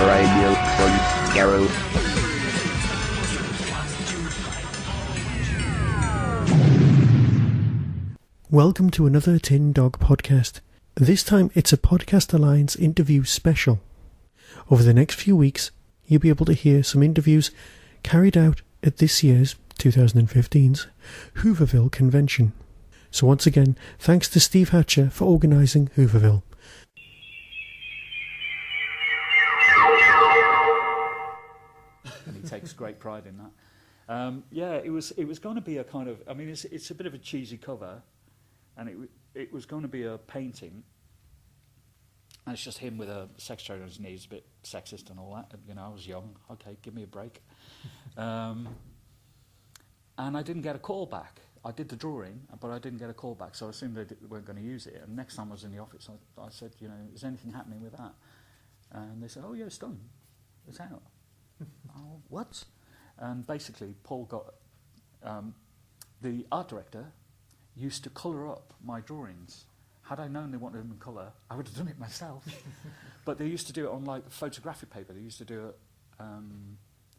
Radio from Garrow. Welcome to another Tin Dog podcast. This time it's a Podcast Alliance interview special. Over the next few weeks, you'll be able to hear some interviews carried out at this year's 2015's Whooverville convention. So once again, thanks to Steve Hatcher for organising Whooverville. And he takes great pride in that. It was going to be a kind of, I mean, it's a bit of a cheesy cover, and it was going to be a painting, and it's just him with a secretary on his knees, a bit sexist and all that. You know, I was young. Okay, give me a break. And I didn't get a call back. I did the drawing, but I didn't get a call back, so I assumed they weren't going to use it. And next time I was in the office, I said, you know, is anything happening with that? And they said, oh yeah, it's done. It's out. Oh, what? And basically, Paul got the art director used to colour up my drawings. Had I known they wanted them in colour, I would have done it myself. But they used to do it on like photographic paper. They used to do it.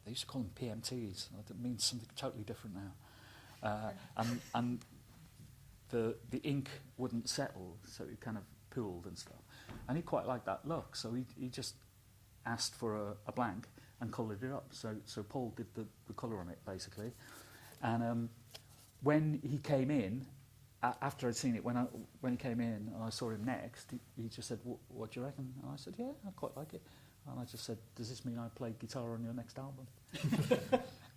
They used to call them PMTs. That means something totally different now. And the ink wouldn't settle, so it kind of pooled and stuff. And he quite liked that look, so he just asked for a blank and coloured it up. So Paul did the colour on it, basically. And when he came in, after I'd seen it, when he came in and I saw him next, he just said, what do you reckon? And I said, yeah, I quite like it. And I just said, does this mean I play guitar on your next album?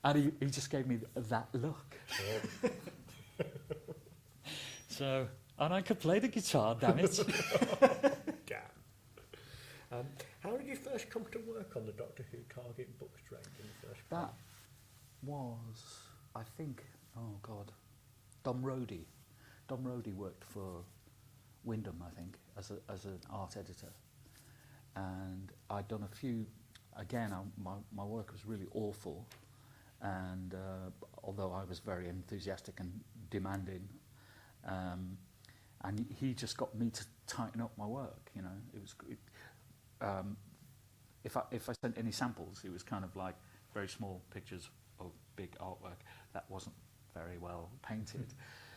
And he just gave me that look. So, and I could play the guitar, damn it. How did you first come to work on the Doctor Who target books range in the first place? That was, I think, oh God, Dom Rodey. Dom Rodey worked for Wyndham, I think, as an art editor. And I'd done a few, again, my work was really awful. And although I was very enthusiastic and demanding, and he just got me to tighten up my work, you know. It was... if I sent any samples, it was kind of like very small pictures of big artwork that wasn't very well painted.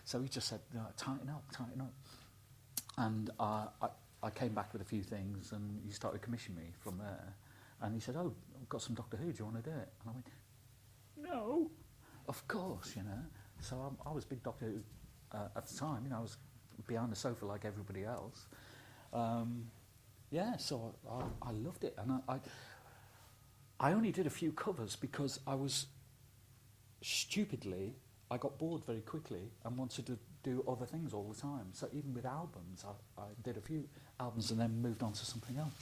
So he just said, no, tighten up. And I came back with a few things, and he started commissioning me from there. And he said, oh, I've got some Doctor Who, do you want to do it? And I went, no, of course, you know. So I was big Doctor Who at the time, you know, I was behind the sofa like everybody else. Yeah, so I loved it, and I only did a few covers because I was stupidly, I got bored very quickly and wanted to do other things all the time. So even with albums, I did a few albums and then moved on to something else.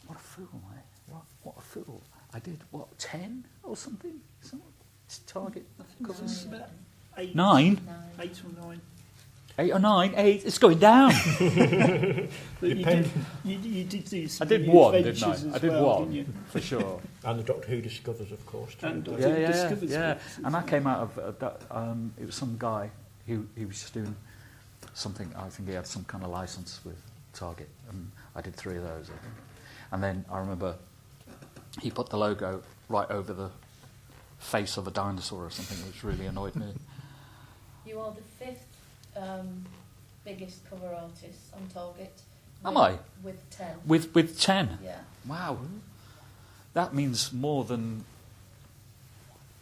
What a fool, eh? What a fool. I did, 10 or something? Target covers? About 8. 9? 8 or 9. 8 or 9? 8? It's going down. But you did do some I did one, adventures didn't I? I did well, one, for sure. And the Doctor Who Discovers, of course. Too. And that came out of it was some guy he was just doing something. I think he had some kind of license with Target, and I did 3 of those, I think. And then I remember he put the logo right over the face of a dinosaur or something, which really annoyed me. You are the 5th biggest cover artist on Target. Am I? With 10. With 10? Yeah. Wow. That means more than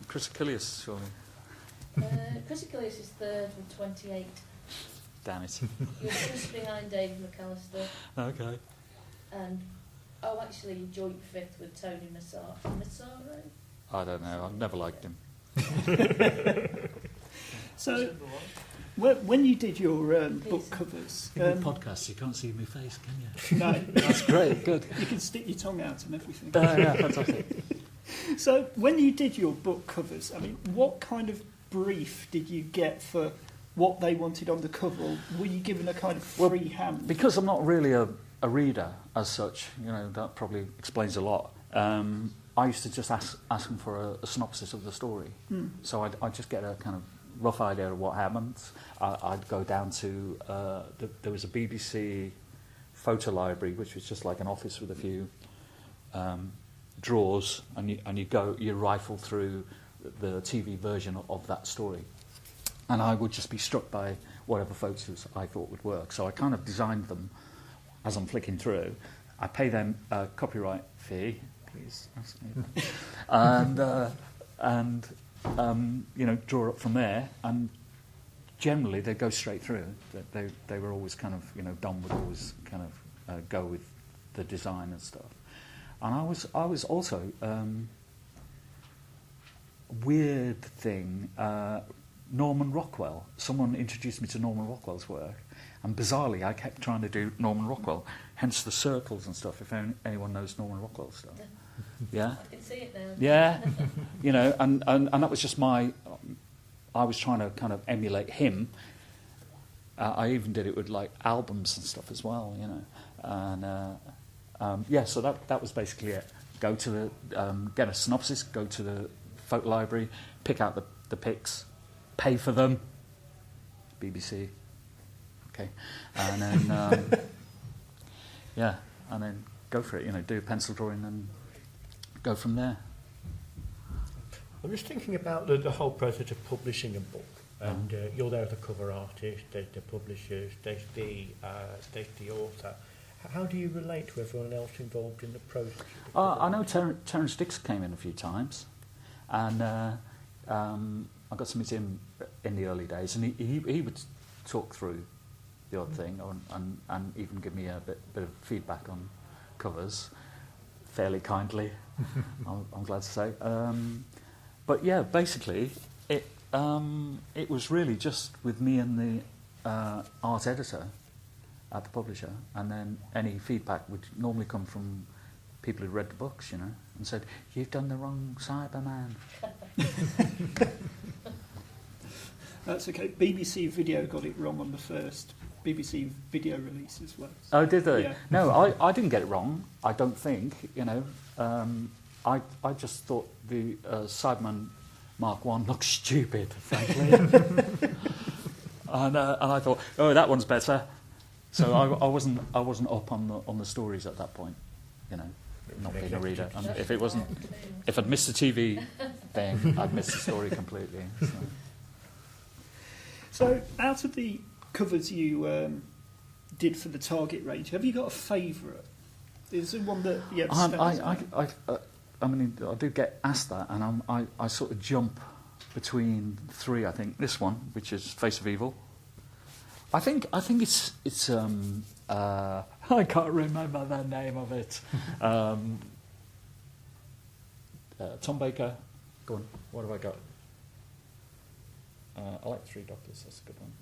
Chris Achilles, surely. Chris Achilles is 3rd with 28. Damn it. You're just behind David McAllister. Okay. And, actually, you're joint 5th with Tony Massaro. I don't know. I've never liked him. So, when you did your book covers... podcast, you can't see my face, can you? No. That's great, good. You can stick your tongue out and everything. Yeah, fantastic. So, when you did your book covers, I mean, what kind of brief did you get for what they wanted on the cover? Or were you given a kind of free hand? Because I'm not really a reader as such, you know, that probably explains a lot. I used to just ask them for a synopsis of the story. So I'd just get a kind of rough idea of what happens. I'd go down to, there was a BBC photo library, which was just like an office with a few drawers, and you rifle through the TV version of that story, and I would just be struck by whatever photos I thought would work. So I kind of designed them as I'm flicking through. I pay them a copyright fee, please, and draw up from there. And generally, they go straight through. They were always kind of, Don would always kind of go with the design and stuff. And I was also weird thing. Norman Rockwell. Someone introduced me to Norman Rockwell's work, and bizarrely, I kept trying to do Norman Rockwell. Hence the circles and stuff. If anyone knows Norman Rockwell stuff, yeah, I can see it now. Yeah, and that was just I was trying to kind of emulate him. I even did it with like albums and stuff as well, and so that was basically it. Go to the get a synopsis, go to the photo library, pick out the pics, pay for them, BBC, okay, and then and then go for it. Do a pencil drawing and go from there. I'm just thinking about the whole process of publishing a book, and you're there as a cover artist, there's the publishers, there's the author. How do you relate to everyone else involved in the process? I know Terence Dix came in a few times, and I got to meet him in the early days, and he would talk through the odd thing, and even give me a bit of feedback on covers, fairly kindly, I'm glad to say. But yeah, basically, it was really just with me and the art editor at the publisher, and then any feedback would normally come from people who read the books, and said, "You've done the wrong Cyberman." That's okay. BBC Video got it wrong on the first BBC Video release as well. Oh, did they? Yeah. No, I didn't get it wrong. I don't think. I just thought the Cyberman Mark 1 looked stupid, frankly, and I thought, oh, that one's better. So I wasn't up on the stories at that point, not being a reader. And if I'd missed the TV thing, I'd missed the story completely. So out of the covers you did for the Target range, have you got a favourite? Is there one that you have I do get asked that, and I sort of jump between three. I think this one, which is Face of Evil. I think it's I can't remember the name of it. Tom Baker. Go on. What have I got? I like Three Doctors. That's a good one.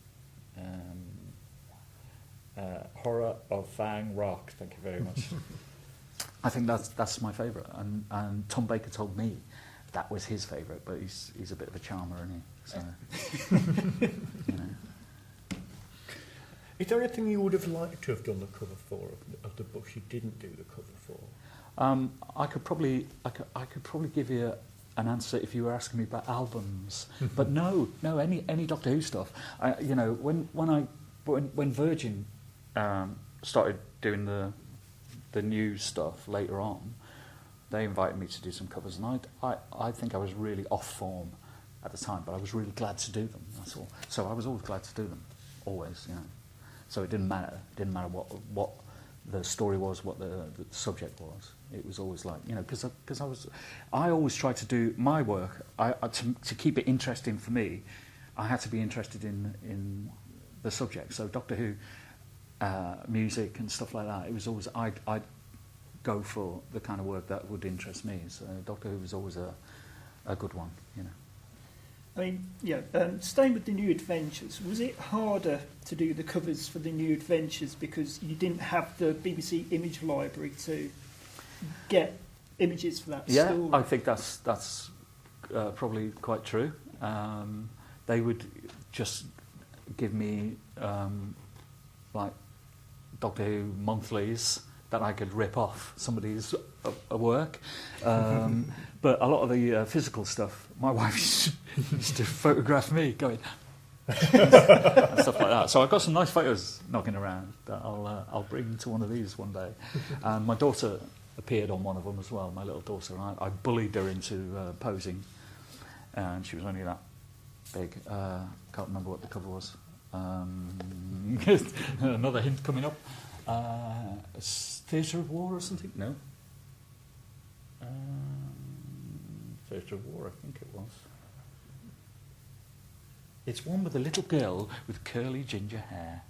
Horror of Fang Rock. Thank you very much. I think that's my favourite, and Tom Baker told me that was his favourite, but he's a bit of a charmer, isn't he? So, Is there anything you would have liked to have done the cover for of the books you didn't do the cover for? I could probably give you an answer if you were asking me about albums, but no, any Doctor Who stuff. When Virgin started doing the new stuff later on, they invited me to do some covers, and I think I was really off form at the time, but I was really glad to do them. That's all. So I was always glad to do them, always. So it didn't matter. It didn't matter what the story was, what the subject was. It was always like, because I always tried to do my work. To keep it interesting for me, I had to be interested in the subject. So Doctor Who, music and stuff like that. It was always I'd go for the kind of work that would interest me. So Doctor Who was always a good one. I mean, staying with the New Adventures, was it harder to do the covers for the New Adventures because you didn't have the BBC image library to get images for that story? Yeah, I think that's probably quite true. They would just give me like Doctor Who monthlies that I could rip off somebody's work. But a lot of the physical stuff, my wife used to photograph me going and stuff like that. So I've got some nice photos knocking around that I'll bring to one of these one day. And my daughter appeared on one of them as well, my little daughter. I bullied her into posing, and she was only that big. Can't remember what the cover was. Another hint coming up. Theatre of War or something? No. Theatre of War, I think it was. It's one with a little girl with curly ginger hair.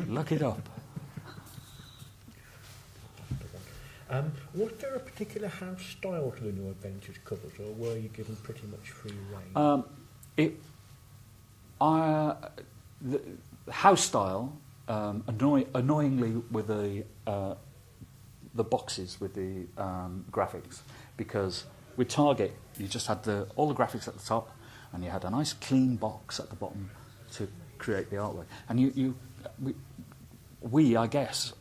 Look it up. Was there a particular house style to the New Adventures covers, or were you given pretty much free rein? The house style, annoyingly with the boxes with the graphics, because with Target you just had all the graphics at the top, and you had a nice clean box at the bottom to create the artwork. And we I guess,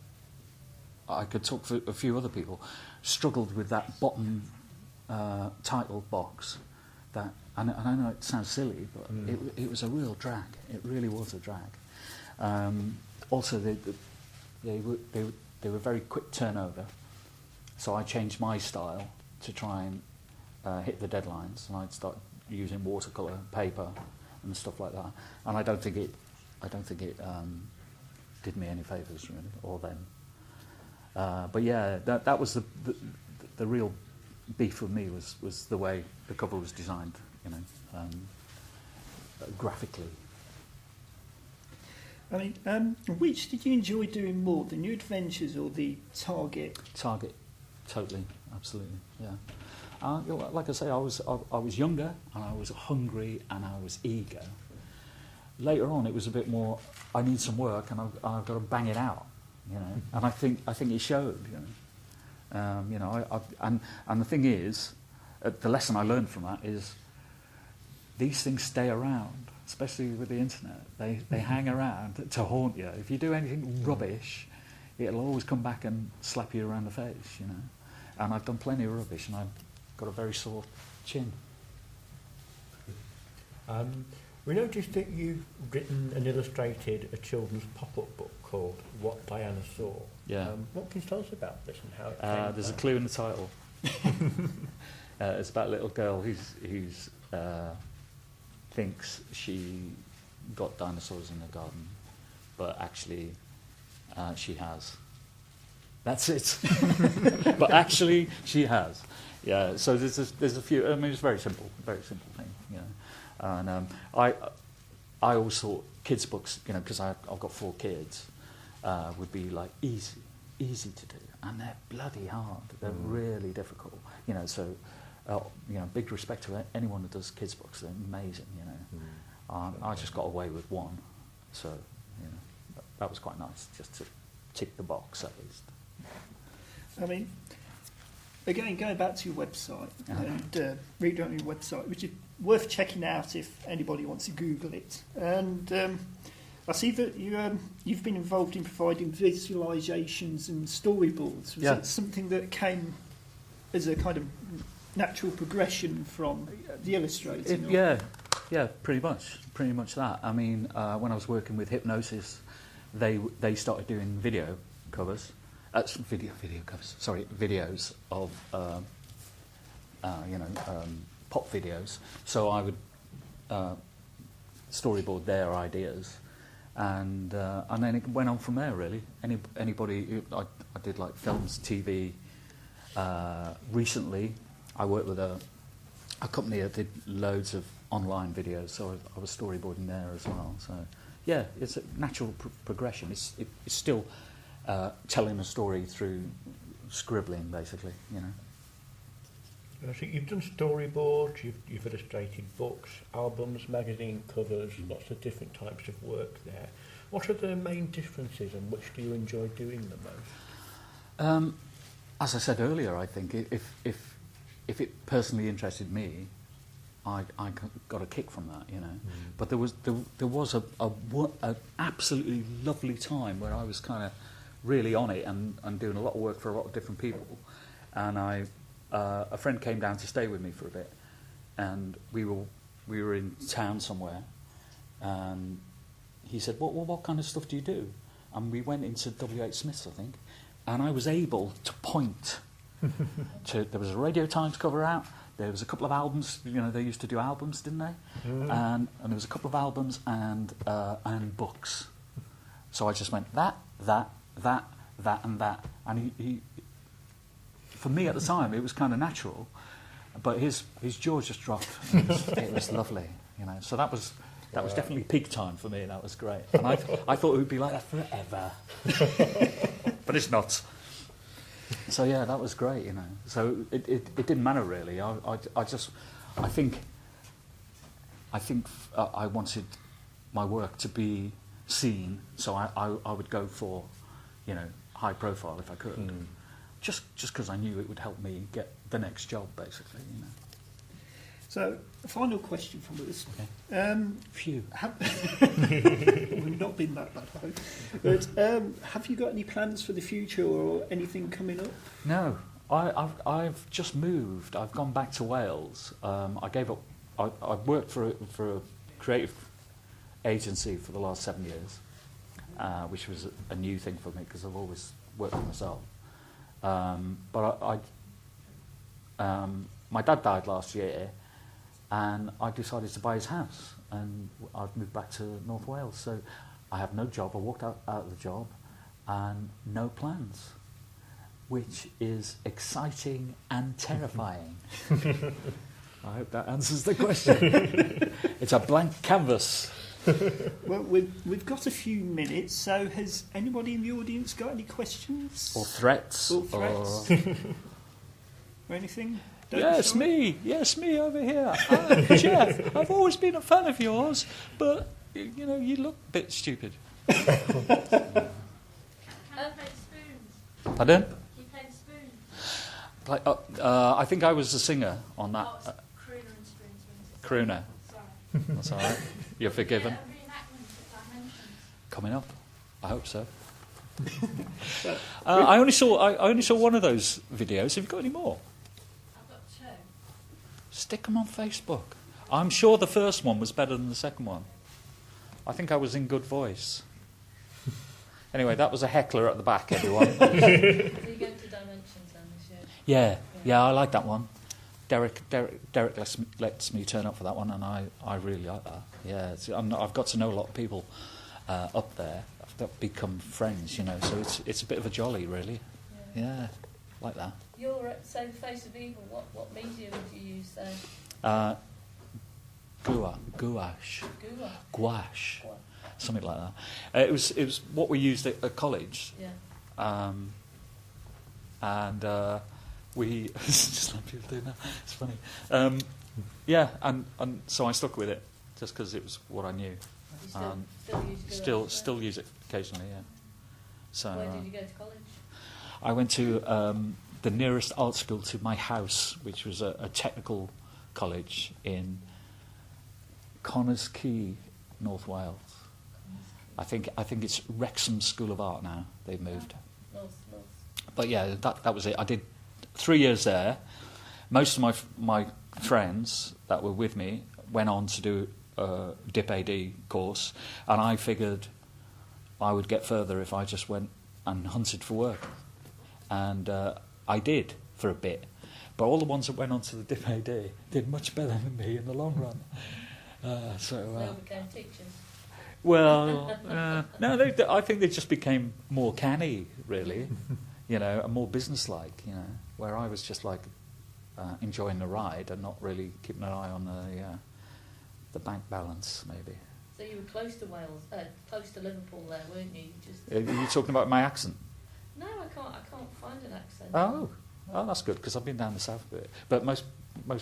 I could talk for a few other people, struggled with that bottom title box. That, and I know it sounds silly, but it was a real drag. It really was a drag. Also, they were very quick turnover, so I changed my style to try and hit the deadlines, and I'd start using watercolour paper and stuff like that. And I don't think it did me any favours, really, or them. But yeah, that was the real beef with me was the way the cover was designed, graphically. I mean, which did you enjoy doing more, the New Adventures or the Target? Target, totally, absolutely, yeah. Like I say, I was younger, and I was hungry, and I was eager. Later on, it was a bit more, I need some work, and I've got to bang it out, And I think it showed, and the thing is, the lesson I learned from that is these things stay around, especially with the internet. They hang around to haunt you. If you do anything rubbish, it'll always come back and slap you around the face, And I've done plenty of rubbish, and I've got a very sore chin. We noticed that you've written and illustrated a children's pop-up book called What Diana Saw. Yeah. What can you tell us about this and how it came There's a about? clue in the title. It's about a little girl who's thinks she got dinosaurs in her garden, but actually she has. That's it. But actually she has. Yeah. So there's a few. I mean, it's very simple thing. And I always thought kids' books, because I've got 4 kids, would be like easy to do, and they're bloody hard. They're really difficult. So big respect to anyone who does kids' books. They're amazing. I just got away with one, so that was quite nice, just to tick the box at least. I mean, again, going back to your website and reading on your website, which is worth checking out if anybody wants to Google it. And I see that you've been involved in providing visualisations and storyboards. Was it something that came as a kind of natural progression from the illustrating? Yeah, pretty much that. I mean, when I was working with Hypnosis, they started doing video covers. Videos of pop videos. So I would storyboard their ideas, and then it went on from there. Really, anybody. I did like films, TV. Recently, I worked with a company that did loads of online videos, so I was storyboarding there as well. So yeah, it's a natural progression. It's still telling a story through scribbling, basically, I think you've done storyboards, you've illustrated books, albums, magazine covers, lots of different types of work there. What are the main differences, and which do you enjoy doing the most? As I said earlier, I think if it personally interested me, I got a kick from that, But there was a absolutely lovely time where I was kind of really on it and doing a lot of work for a lot of different people, and a friend came down to stay with me for a bit, and we were in town somewhere, and he said, what kind of stuff do you do? And we went into W.H. Smith's, I think, and I was able to point to. There was a Radio Times cover out. There was a couple of albums. You know, they used to do albums, didn't they? And there was a couple of albums and books. So I just went that, and that. And he for me at the time, it was kind of natural, but his jaw just dropped. It was lovely, you know. So that was definitely peak time for me. That was great. And I thought it would be like that forever, but it's not. So yeah, that was great, you know. So it didn't matter really. I think I wanted my work to be seen, so I would go for, you know, high profile if I could. Just because I knew it would help me get the next job, basically, you know. So, a final question from us. Okay. Phew. We've not been that bad, I hope. But have you got any plans for the future or anything coming up? No, I've just moved. I've gone back to Wales. I gave up. I've worked for a creative agency for the last 7 years, which was a new thing for me because I've always worked for myself. But my dad died last year, and I decided to buy his house, and I've moved back to North Wales. So I have no job. I walked out of the job, and no plans, which is exciting and terrifying. I hope that answers the question. It's a blank canvas. Well, we've got a few minutes, so has anybody in the audience got any questions? Or threats. Or threats? Or anything? Yes, me over here. Jeff, I've always been a fan of yours, but, you know, you look a bit stupid. Playing spoons. Pardon? You playing spoons. I think I was the singer on that. Oh, it's crooner and spoons. Crooner. Sorry. That's all right. You're forgiven. Yeah, a reenactment of Dimensions. Coming up. I hope so. I only saw one of those videos. Have you got any more? I've got two. Stick them on Facebook. I'm sure the first one was better than the second one. I think I was in good voice. Anyway, that was a heckler at the back, everyone. So you're going to Dimensions then this year? Yeah, I like that one. Derek lets me turn up for that one, and I really like that. Yeah, I've got to know a lot of people up there. I've become friends, you know. So it's a bit of a jolly, really. Yeah, like that. You're at Face of Evil. What media would you use there? Gouache, What? something like that. It was what we used at college. Yeah. And we just let people do that. It's funny. Yeah, and so I stuck with it just because it was what I knew. You still use Gouache? Still use it occasionally. Yeah. So Where did you go to college? I went to the nearest art school to my house, which was a technical college in Connors Quay, North Wales. I think it's Wrexham School of Art now. They've moved. North. But yeah, that was it. I did 3 years there. Most of my friends that were with me went on to do a DIP AD course, and I figured I would get further if I just went and hunted for work. And I did for a bit. But all the ones that went on to the DIP AD did much better than me in the long run. They became teachers. Well, no, I think they just became more canny, really, you know, and more businesslike, you know, where I was just like enjoying the ride and not really keeping an eye on the bank balance, maybe. So you were close to Wales, close to Liverpool there, weren't you? Are you talking about my accent? No, I can't find an accent. Oh, that's good, because I've been down the south a bit. But most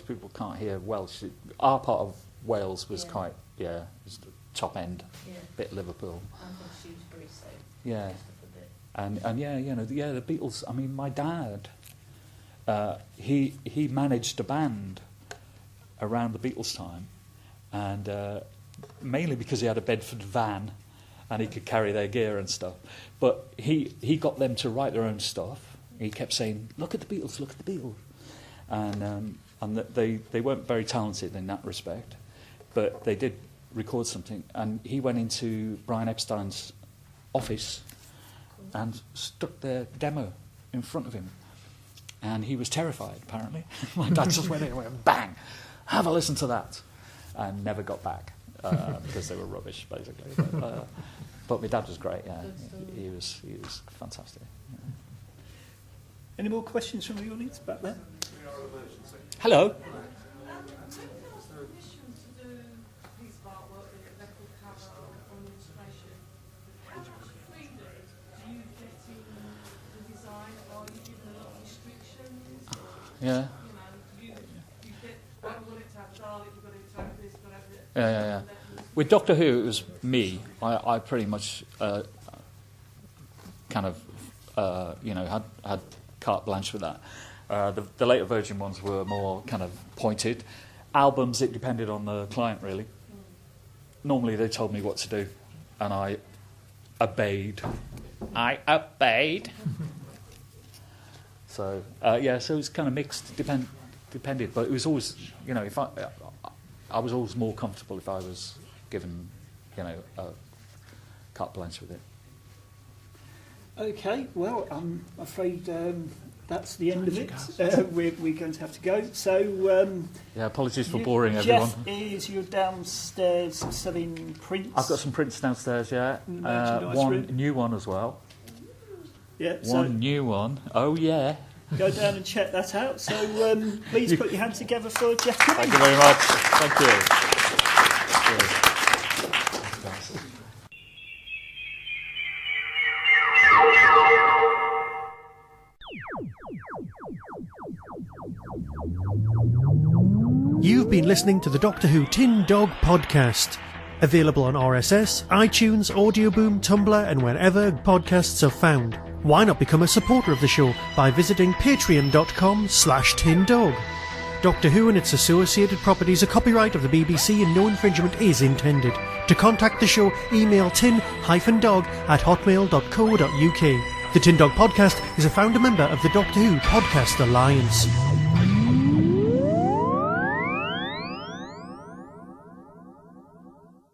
people can't hear Welsh. Our part of Wales was quite, it was the top end, bit Liverpool. I'm from Shrewsbury, so yeah. just up a bit. And yeah, you know, the Beatles. I mean, my dad, he managed a band around the Beatles time, and mainly because he had a Bedford van, and he could carry their gear and stuff. But he got them to write their own stuff. He kept saying, "Look at the Beatles, look at the Beatles," and they weren't very talented in that respect, but they did record something. And he went into Brian Epstein's office and stuck their demo in front of him. And he was terrified, apparently. My dad just went in and went, bang, have a listen to that. And never got back, because they were rubbish, basically. But my dad was great, yeah. He was fantastic. Yeah. Any more questions from the audience back there? Hello. Yeah. Yeah. With Doctor Who, it was me. I pretty much kind of, had carte blanche with that. The later Virgin ones were more kind of pointed. Albums, it depended on the client, really. Normally, they told me what to do, and I obeyed. So so it was kind of mixed, depended, but it was always, if I was always more comfortable if I was given, a carte blanche with it. Okay, well, I'm afraid that's the end of it. We're going to have to go. So, apologies for boring everyone. Jeff, you're downstairs selling prints. I've got some prints downstairs, yeah. One new one as well. Yeah, one new one. Oh, yeah. Go down and check that out. So please put your hands together for Jeff Cummings. Thank you very much. Thank you. You've been listening to the Doctor Who Tin Dog podcast. Available on RSS, iTunes, Audioboom, Tumblr, and wherever podcasts are found. Why not become a supporter of the show by visiting patreon.com/tindog. Doctor Who and its associated properties are copyright of the BBC and no infringement is intended. To contact the show, email tin-dog@hotmail.co.uk. The Tin Dog podcast is a founder member of the Doctor Who Podcast Alliance.